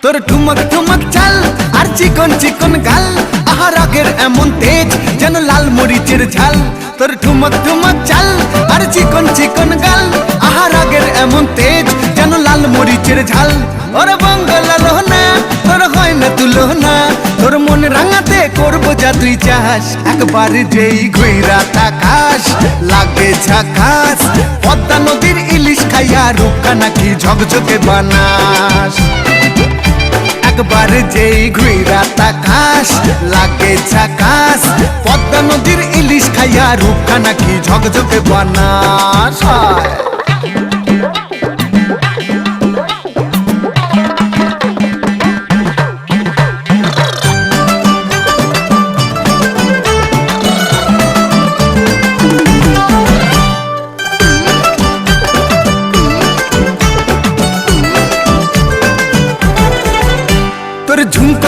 তোর ঠুমক ঠুমক চাল আর চিকন চিকন গাল, আহা রাগের এমন তেজ যেন লাল মরিচের ঝাল। তোর ঠুমক ঠুমক চাল আর চিকন চিকন গাল, আহা রাগের এমন তেজ যেন লাল মরিচের ঝাল। ওরে বঙ্গলা লোহনা তোর হয় না তুলনা, তোর মন রাঙাতে করবো যা তুই চাস। একবার যেই ঘুইরা তাকাস লাগে ঝাকাস, পদ্মা নদীর ইলিশ খাইয়া রূপকা নাকি ঝকঝকে বানাস। একবার যেই ঘুইরা তাকাস লাগে ঝাকাস, পদ্মা নদীর ইলিশ খাইয়া রূপকা নাকি ঝকঝকে বানাস। তোর ঝুমকো